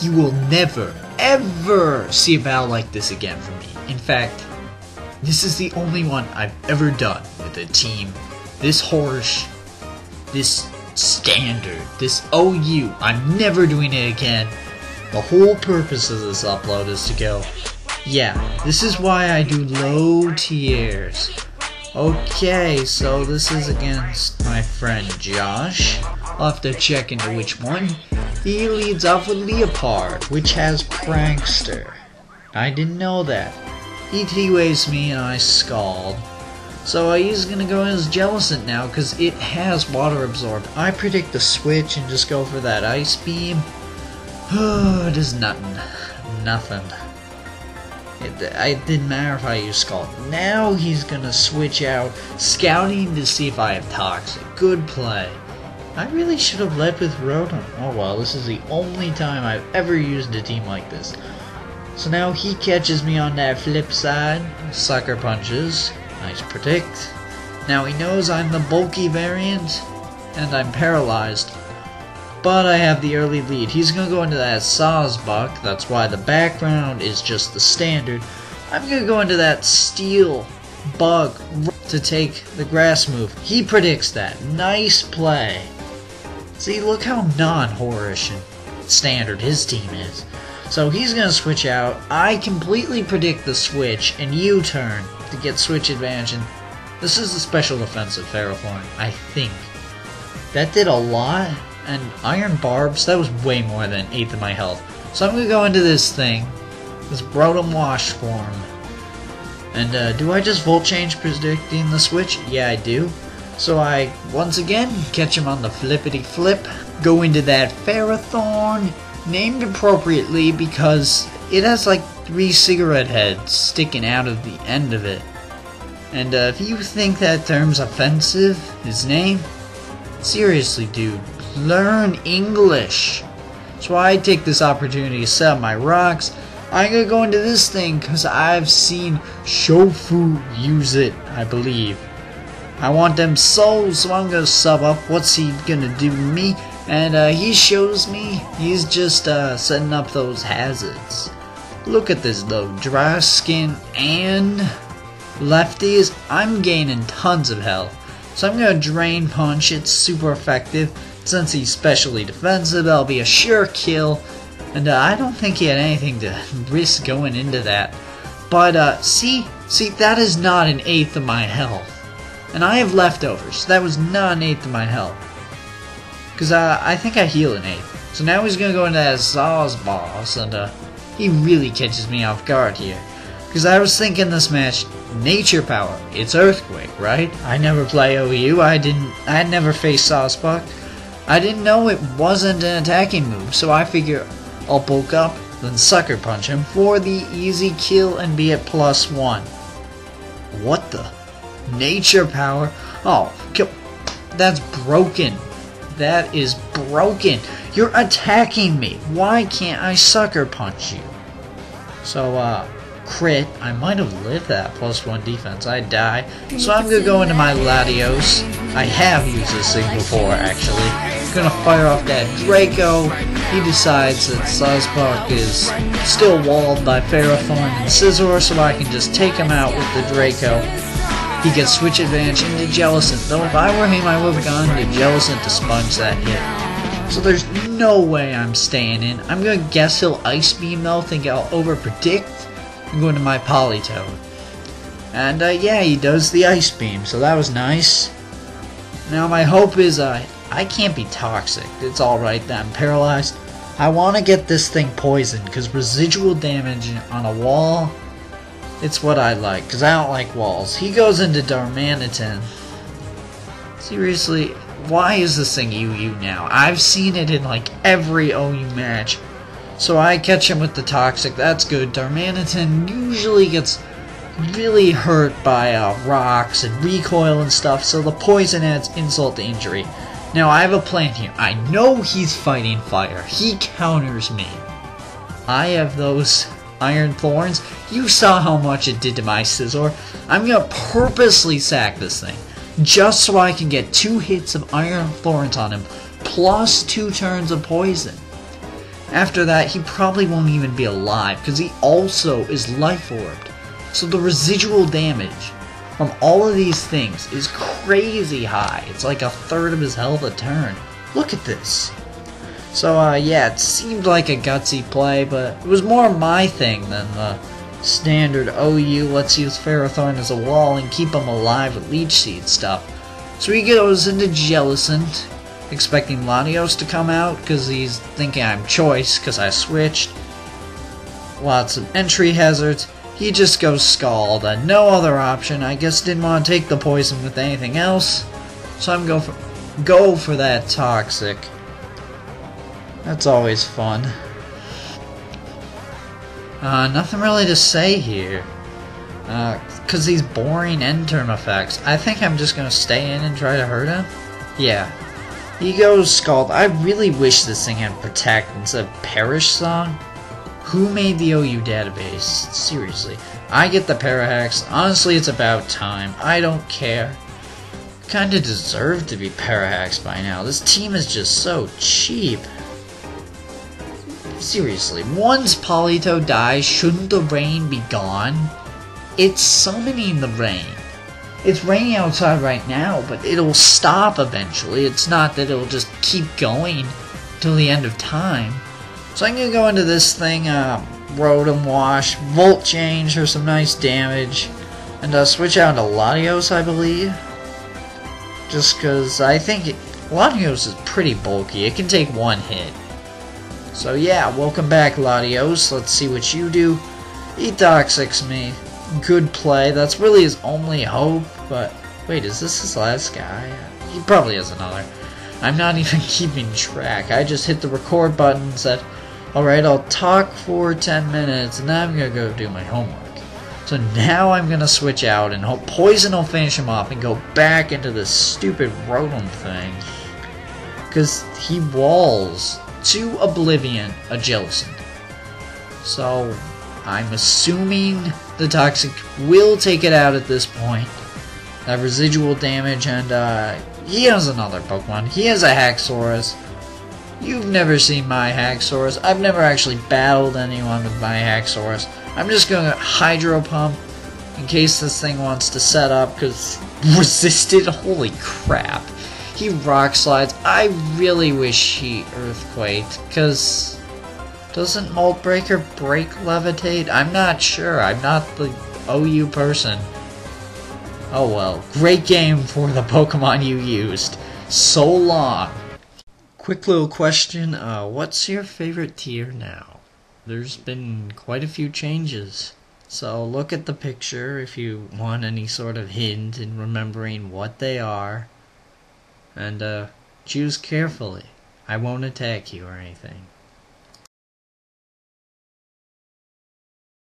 You will never, ever see a battle like this again from me. In fact, this is the only one I've ever done with a team this harsh, this standard, this OU. I'm never doing it again. The whole purpose of this upload is to go, yeah, this is why I do low tiers. Okay, so this is against my friend Josh. I'll have to check into which one. He leads off with Leopard, which has Prankster. I didn't know that. He T-waves me and I scald. So he's gonna go as Jellicent now because it has Water Absorb. I predict the switch and just go for that Ice Beam. It is nothing. Nothing. It didn't matter if I used Scald. Now he's gonna switch out Scouting to see if I have Toxic. Good play. I really should have led with Rotom. Oh well, this is the only time I've ever used a team like this. So now he catches me on that flip side. Sucker Punches. Nice predict. Now he knows I'm the bulky variant, and I'm paralyzed. But I have the early lead. He's going to go into that Sawsbuck. That's why the background is just the standard. I'm going to go into that Steel Bug to take the grass move. He predicts that. Nice play. See, look how non-horrorish and standard his team is. So he's going to switch out. I completely predict the switch and U-turn to get switch advantage. And this is the special defensive Ferrothorn, I think. That did a lot. And Iron Barbs, that was way more than 1/8 of my health. So I'm going to go into this thing, this Rotom Wash form. And do I just Volt Change predicting the switch? Yeah, I do. So I, once again, catch him on the flippity flip. Go into that Ferrothorn, named appropriately because it has like 3 cigarette heads sticking out of the end of it. And if you think that term's offensive, his name, seriously dude, learn English. So I take this opportunity to set up my rocks. I'm gonna go into this thing because I've seen Shofu use it, I believe. I want them souls, so I'm gonna sub up. What's he gonna do to me? And he shows me he's just setting up those hazards. Look at this though, dry skin and lefties. I'm gaining tons of health. So I'm gonna Drain Punch. It's super effective. Since he's specially defensive, that'll be a sure kill. And I don't think he had anything to risk going into that. But see, that is not 1/8 of my health. And I have leftovers. That was not 1/8 of my health. Because I think I heal 1/8. So now he's going to go into that Zaw's boss. And he really catches me off guard here. Because I was thinking this match, Nature Power, it's Earthquake, right? I never play OU. I had never faced Sawsbuck. I didn't know it wasn't an attacking move, so I figure I'll bulk up, then Sucker Punch him for the easy kill and be at +1. What the? Nature Power? Oh, that's broken. That is broken. You're attacking me. Why can't I Sucker Punch you? So, crit. I might have lived that +1 defense. I die. So I'm gonna go into my Latios. I have used this thing before, actually. Gonna fire off that Draco. He decides that Sawsbuck is still walled by Ferrothorn and Scizor, so I can just take him out with the Draco. He gets switch advantage into Jellicent, though if I were him I would have gone to Jellicent to sponge that hit. So there's no way I'm staying in. I'm gonna guess he'll Ice Beam though, think I'll over predict. I'm going to my Politoed. And yeah, he does the Ice Beam, so that was nice. Now my hope is I can't be toxic. It's alright that I'm paralyzed. I want to get this thing poisoned, because residual damage on a wall, it's what I like, because I don't like walls. He goes into Darmanitan. Seriously, why is this thing UU now? I've seen it in like every OU match. So I catch him with the Toxic, that's good. Darmanitan usually gets really hurt by rocks and recoil and stuff, so the poison adds insult to injury. Now I have a plan here. I know he's fighting fire. He counters me. I have those Iron Thorns. You saw how much it did to my Scizor. I'm gonna purposely sack this thing, just so I can get 2 hits of Iron Thorns on him, plus 2 turns of poison. After that, he probably won't even be alive, because he also is life orbed. So the residual damage from all of these things is crazy high. It's like a third of his health a turn. Look at this. So, yeah, it seemed like a gutsy play, but it was more my thing than the standard OU let's use Ferrothorn as a wall and keep him alive with Leech Seed stuff. So he goes into Jellicent, expecting Latios to come out, because he's thinking I'm choice, because I switched. Lots of entry hazards. He just goes Scald, and no other option. I guess didn't want to take the poison with anything else, so I'm go for that Toxic. That's always fun. Nothing really to say here. Cause these boring end turn effects. I think I'm just gonna stay in and try to hurt him. Yeah. He goes Scald. I really wish this thing had Protect instead of Perish Song. Who made the OU database? Seriously. I get the Parahex. Honestly, it's about time. I don't care. Kinda deserve to be Parahex by now. This team is just so cheap. Seriously, once Polito dies, shouldn't the rain be gone? It's summoning the rain. It's raining outside right now, but it'll stop eventually. It's not that it'll just keep going till the end of time. So I'm gonna go into this thing, Rotom Wash, Volt Change for some nice damage, and switch out to Latios, I believe. Just because I think Latios is pretty bulky. It can take one hit. So yeah, welcome back Latios. Let's see what you do. He Toxics me. Good play. That's really his only hope. But wait, is this his last guy? He probably has another. I'm not even keeping track. I just hit the record button and said, alright, I'll talk for 10 minutes and then I'm gonna go do my homework. So now I'm gonna switch out and hope Poison will finish him off and go back into this stupid Rotom thing. Because he walls to oblivion a Jellicent. So I'm assuming the Toxic will take it out at this point. That residual damage, and he has another Pokemon. He has a Haxorus. You've never seen my Haxorus. I've never actually battled anyone with my Haxorus. I'm just gonna Hydro Pump in case this thing wants to set up, because resisted? Holy crap. He Rock Slides. I really wish he Earthquaked, because doesn't Molt Breaker break Levitate? I'm not sure. I'm not the OU person. Oh well. Great game for the Pokemon you used. So long. Quick little question. What's your favorite tier now? There's been quite a few changes. So look at the picture if you want any sort of hint in remembering what they are. And choose carefully. I won't attack you or anything.